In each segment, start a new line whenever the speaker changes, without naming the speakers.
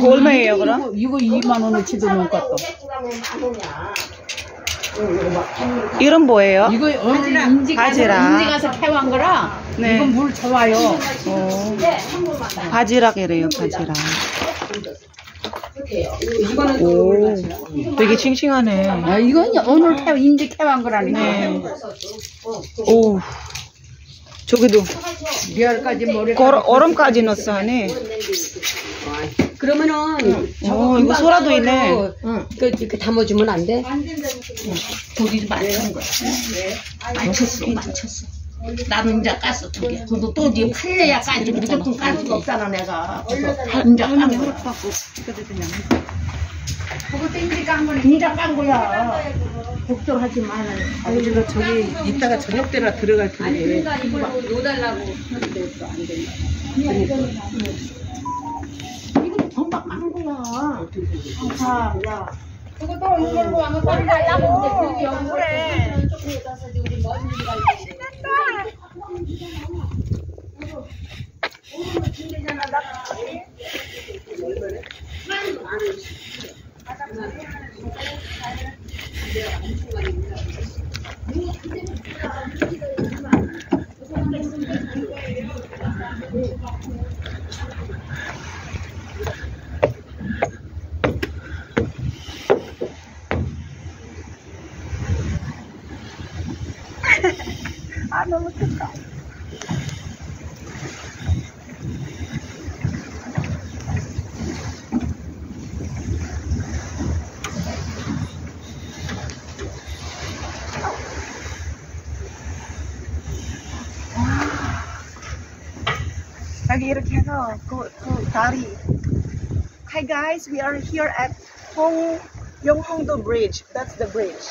이거 얼마예요, 그럼?
이거 2만 원어치도 못 갔다.
이런 뭐예요?
이거 인지 가서 캐wan 거라.
네.
이건 물 좋아요.
바지락이래요, 바지락. 오, 되게 싱싱하네.
아, 이건 오늘 인지 캐wan 거라니까.
네. 오, 저기도
리얼까지 머리.
얼음까지 넣었어 하네.
그러면은
이거 소라도 있네.
그 담아주면 안 돼?
고기 맞춘 거야. 맞췄어. 나는 이제 깠어, 두 개. 또 이제 팔려야 까지. 무조건 깔 수가 없잖아, 내가. 이제 깐 거야. 그거 땡기가 한 번 이제 깐 거야. 걱정하지 마.
이거 저기 이따가 저녁 때나 들어갈 텐데.
넣어달라고 하는데 또 안 된다.
이거 금방 깐 거야. 자, 야.
그것도 이걸로 하면 빨리 가려고.
그래. 너무 좋다. 여기 이렇게 해서 그 다리. Hi guys, we are here at Yonghongdo Bridge. That's the bridge.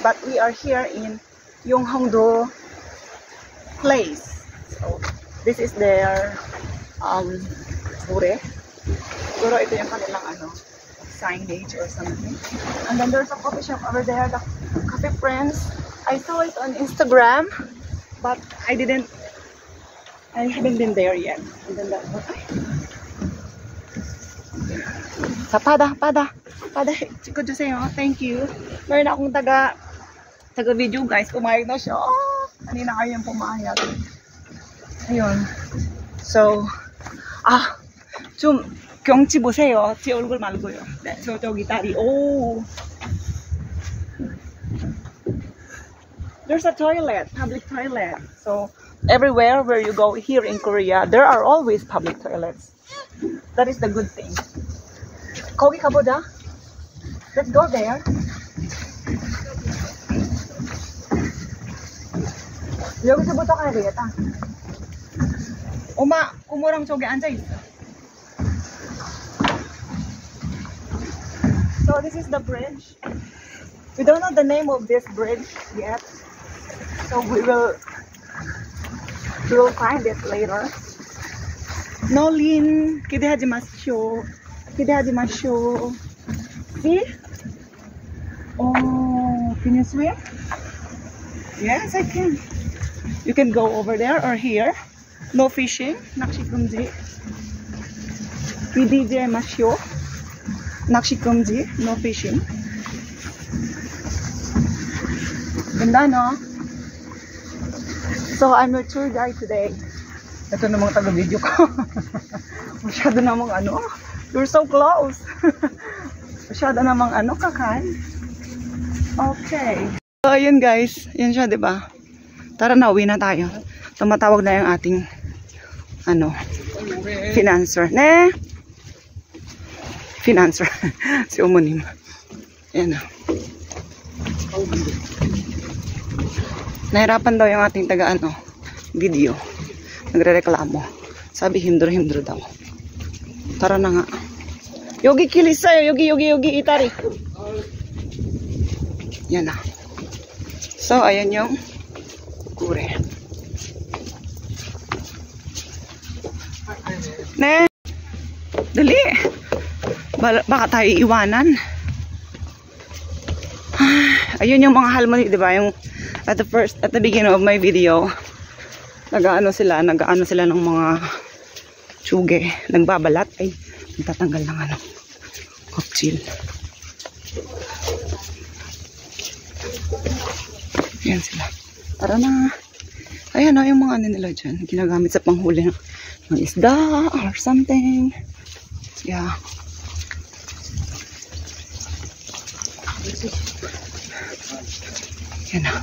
But we are here in Yonghongdo place. So this is their bure. Siguro ito yung kanilang signage or something. And then there's a coffee shop over there, the Cafe Friends. I saw it on Instagram, but I haven't been there yet. And then that one. Sa pada 찍어주세요. Thank you. Meron akong taga video guys. Pumayag na siya. Kanina kayo yung pumayag. Ayun. So, 좀 경치 보세요. 제 얼굴 말고요. 네, 저기 다리. 오. There's a toilet, public toilet. So, everywhere where you go here in Korea, there are always public toilets. That is the good thing. 거기 가보자. Let's go there. 여기서부터 가야 되겠다. 엄마, 고모랑 저기 앉아있어. So this is the bridge. We don't know the name of this bridge yet. So we will find it later. Nolin, 기대하지 마시오. 기대하지 마시오. See? Oh, can you swim? Yes, I can. You can go over there or here. No fishing. 낚시 금지. 기대하지 마시오. 낚시 금지. No fishing. Ganda, no? So, I'm your tour guide today. Ito namang taga-video ko. Masyado namang you're so close. Masyado namang kakan. Okay. So, ayun guys. Yan siya, diba? Tara na, uwi na tayo. Tumatawag na yung ating financer. Ne? Financer. Si Umunim. Yan na. Nahirapan daw yung ating taga video. Nagre-reklamo. Sabi himdro daw. Tara na nga. Yogi kilis sa'yo. Yogi itari. Yan na. So, ayan yung kure. Ne? Dali. Baka tayo iwanan. Ayun yung mga halmoni, di ba? Yung at the beginning of my video, nag-ano sila ng mga tsuge, nagbabalat. Ay,
Tatanggal ng ano, cocktail. Ayan sila. Tara na. Ayan na yung mga ano nila dyan. Ginagamit sa panghuli ng isda or something. Yeah. Yan na.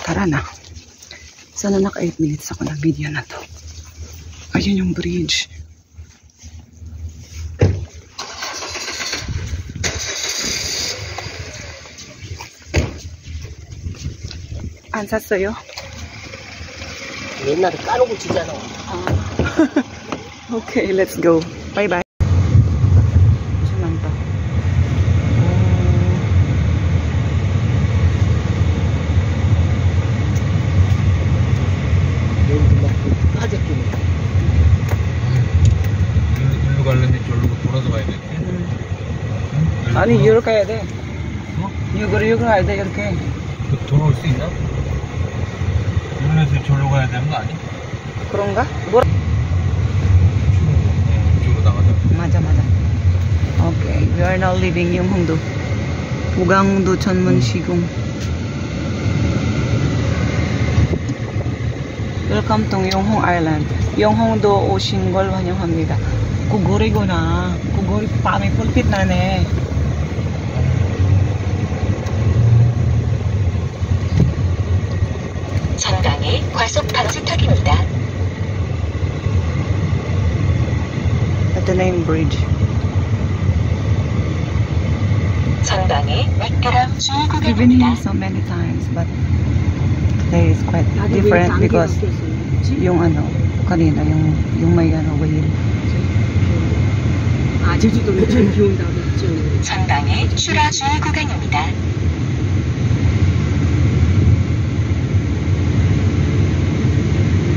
Tara na. Sana naka 8 minutes ako ng video na to. Ayun yung bridge. 안 샀어요?
옛날에 까놓고 치잖아.
Okay, let's go. Bye bye. 많다.
여기도 막 하재끼네.
일로 가려면 저기로 돌아서 가야 돼.
아니, 이렇게 가야 돼. 이거로 가야 돼, 이렇게.
돌아올 수 있나? 일로에서 저기로 가야 되는 거 아니야?
그런가? 뭐라?
이쪽으로 나가자.
맞아. Okay, we are now leaving 용홍도. 보강도 전문 시공. Welcome to 용홍 Island. 용홍도 오신 걸 환영합니다. 구골이구나. 구골이 밤에 불빛 나네.
전방에 과속 방지턱입니다.
At the name bridge.
전방에 미끄럼 주의
We've been here
구간입니다.
so many times, but today is quite different because yung ano, kanina, yung may ano, whale.
아, 제주도는 좀 비 온다고 그랬죠.
전방에 추라 주의 구간입니다.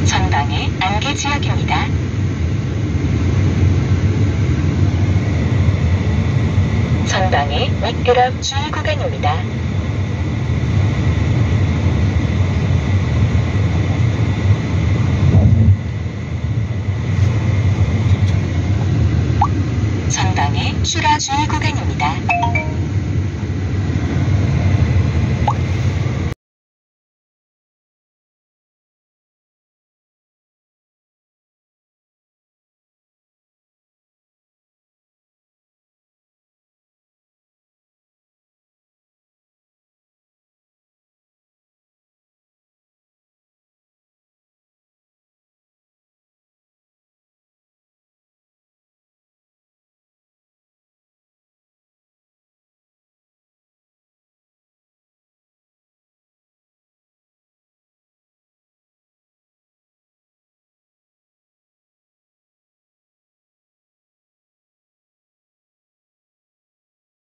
전방에 안개 지역입니다. 전방에 미끄럼 주의 구간입니다. 전방에 추라 주의 구간입니다.